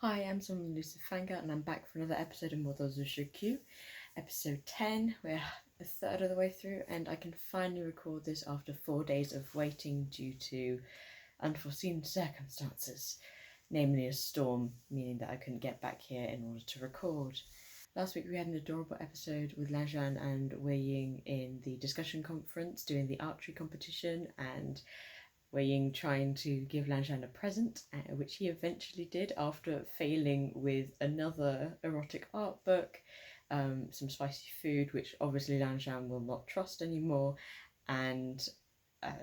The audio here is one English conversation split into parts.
Hi, I'm Someone Elusive Fangirl and I'm back for another episode of Moto Zushu episode 10. We're a third of the way through and I can finally record this after 4 days of waiting due to unforeseen circumstances, namely a storm, meaning that I couldn't get back here in order to record. Last week we had an adorable episode with Lanzhan and Wei Ying in the discussion conference doing the archery competition, and Wei Ying trying to give Lanzhan a present, which he eventually did after failing with another erotic art book, some spicy food, which obviously Lanzhan will not trust anymore, and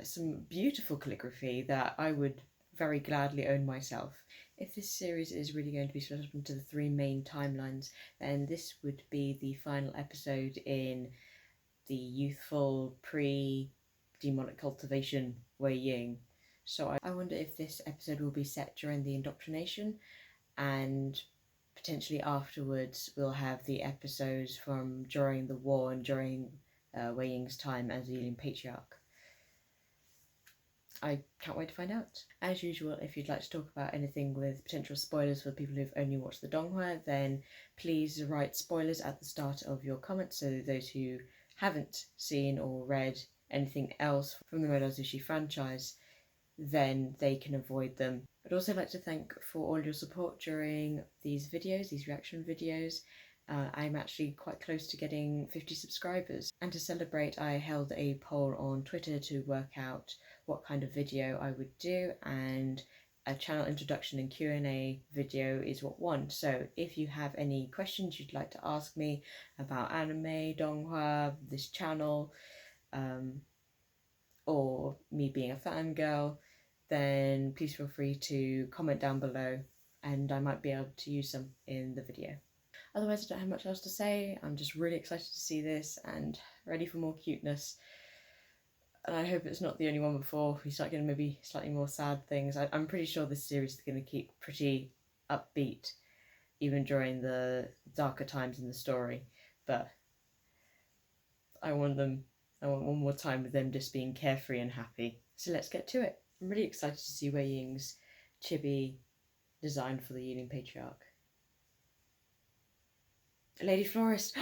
some beautiful calligraphy that I would very gladly own myself. If this series is really going to be split up into the 3 main timelines, then this would be the final episode in the youthful pre-demonic cultivation Wei Ying. So I wonder if this episode will be set during the indoctrination, and potentially afterwards we'll have the episodes from during the war and during Wei Ying's time as the Yulin Patriarch. I can't wait to find out. As usual, if you'd like to talk about anything with potential spoilers for people who've only watched the Donghua, then please write spoilers at the start of your comments so those who haven't seen or read anything else from the Modazushi franchise, then they can avoid them. I'd also like to thank for all your support during these videos, these reaction videos. I'm actually quite close to getting 50 subscribers, and to celebrate I held a poll on Twitter to work out what kind of video I would do, and a channel introduction and Q&A video is what won. So if you have any questions you'd like to ask me about anime, Donghua, this channel, or me being a fangirl, then please feel free to comment down below and I might be able to use some in the video. Otherwise, I don't have much else to say. I'm just really excited to see this and ready for more cuteness. And I hope it's not the only one before we start getting maybe slightly more sad things. I'm pretty sure this series is going to keep pretty upbeat even during the darker times in the story. But I want one more time with them just being carefree and happy. So let's get to it. I'm really excited to see Wei Ying's chibi design for the Yulin Patriarch. Lady Florist!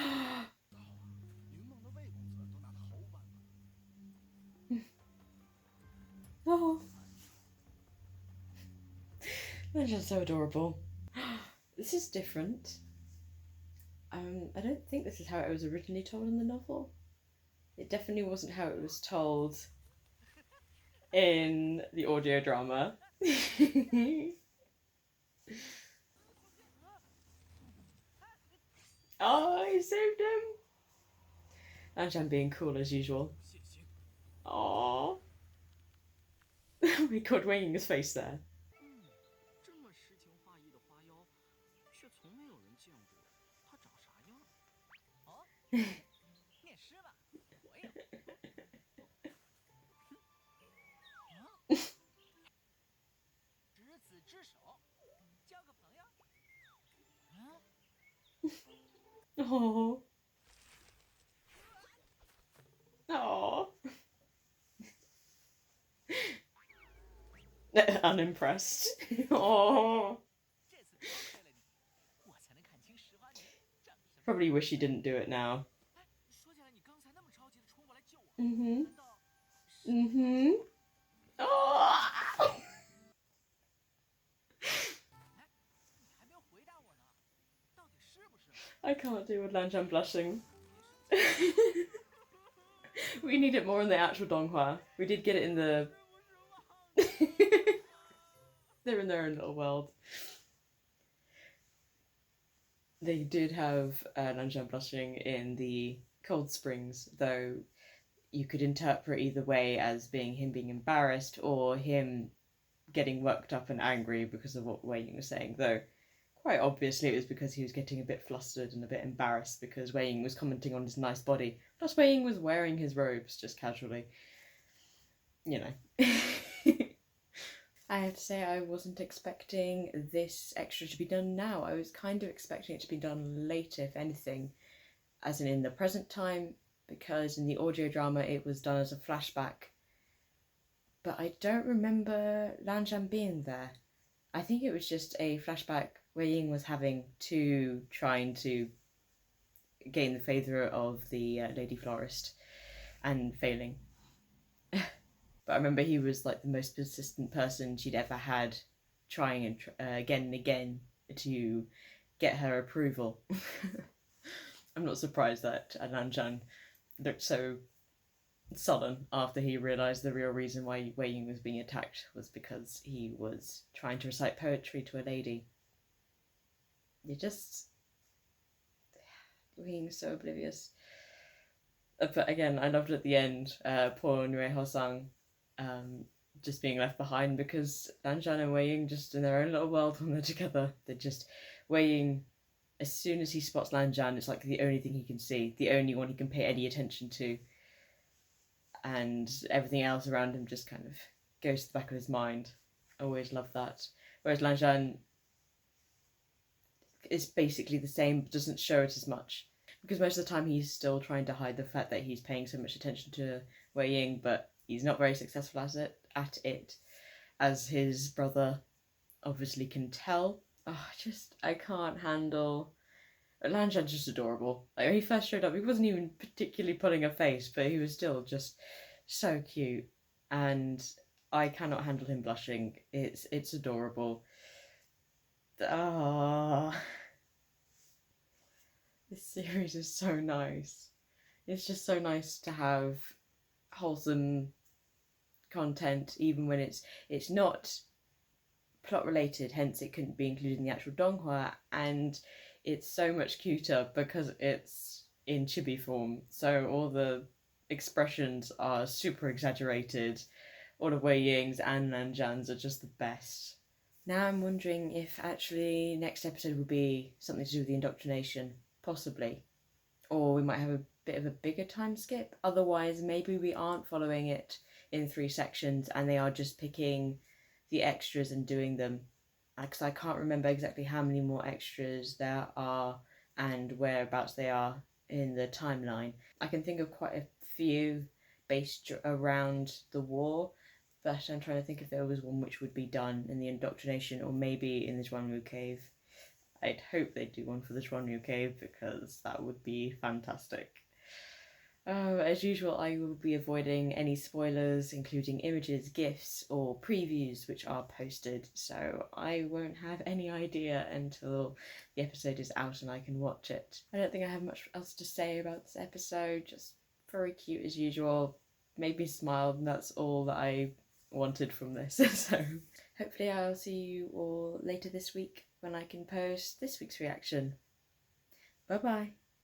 Oh, that's just so adorable. This is different. I don't think this is how it was originally told in the novel. It definitely wasn't how it was told in the audio drama. Oh, he saved him! Lanzhan being cool as usual. Oh, we caught Wei Ying's face there. Oh. Oh. Unimpressed. Oh. Probably wish he didn't do it now. Mm-hmm. Mm-hmm. Oh. I can't do with Lanzhan blushing. We need it more in the actual Donghua. We did get it in the... They're in their own little world. They did have Lanzhan blushing in the Cold Springs, though you could interpret either way as being him being embarrassed or him getting worked up and angry because of what Wei Ying was saying, though quite obviously it was because he was getting a bit flustered and a bit embarrassed because Wei Ying was commenting on his nice body. Plus Wei Ying was wearing his robes just casually. You know. I have to say I wasn't expecting this extra to be done now. I was kind of expecting it to be done later, if anything, as in the present time, because in the audio drama it was done as a flashback. But I don't remember Lanzhan being there. I think it was just a flashback Wei Ying was having to trying to gain the favour of the Lady Florist and failing. But I remember he was like the most persistent person she'd ever had, trying again and again to get her approval. I'm not surprised that Lan Zhan looked so sullen after he realised the real reason why Wei Ying was being attacked was because he was trying to recite poetry to a lady. You're just being so oblivious. But again, I loved at the end, poor Nue Hosang just being left behind, because Lan Zhan and Wei Ying just in their own little world when they're together. They're just Wei Ying, as soon as he spots Lan Zhan, it's like the only thing he can see, the only one he can pay any attention to. And everything else around him just kind of goes to the back of his mind. I always love that. Whereas Lan Zhan is basically the same, but doesn't show it as much. Because most of the time he's still trying to hide the fact that he's paying so much attention to Wei Ying, but he's not very successful at it, as his brother obviously can tell. I can't handle... Lan Zhan's just adorable. Like, when he first showed up, he wasn't even particularly pulling a face, but he was still just so cute. And I cannot handle him blushing. It's adorable. This series is so nice. It's just so nice to have wholesome content, even when it's not plot related, hence it couldn't be included in the actual donghua, and it's so much cuter because it's in chibi form, so all the expressions are super exaggerated. All of Wei Ying's and Lan Zhan's are just the best. Now I'm wondering if actually next episode will be something to do with the indoctrination, possibly. Or we might have a bit of a bigger time skip. Otherwise, maybe we aren't following it in 3 sections and they are just picking the extras and doing them. Because I can't remember exactly how many more extras there are and whereabouts they are in the timeline. I can think of quite a few based around the war, but I'm trying to think if there was one which would be done in the indoctrination or maybe in the Zhuanru Cave. I'd hope they'd do one for the Zhuanru Cave because that would be fantastic. As usual, I will be avoiding any spoilers, including images, GIFs, or previews which are posted, so I won't have any idea until the episode is out and I can watch it. I don't think I have much else to say about this episode, just very cute as usual, made me smile, and that's all that I wanted from this. So hopefully I'll see you all later this week when I can post this week's reaction. Bye bye.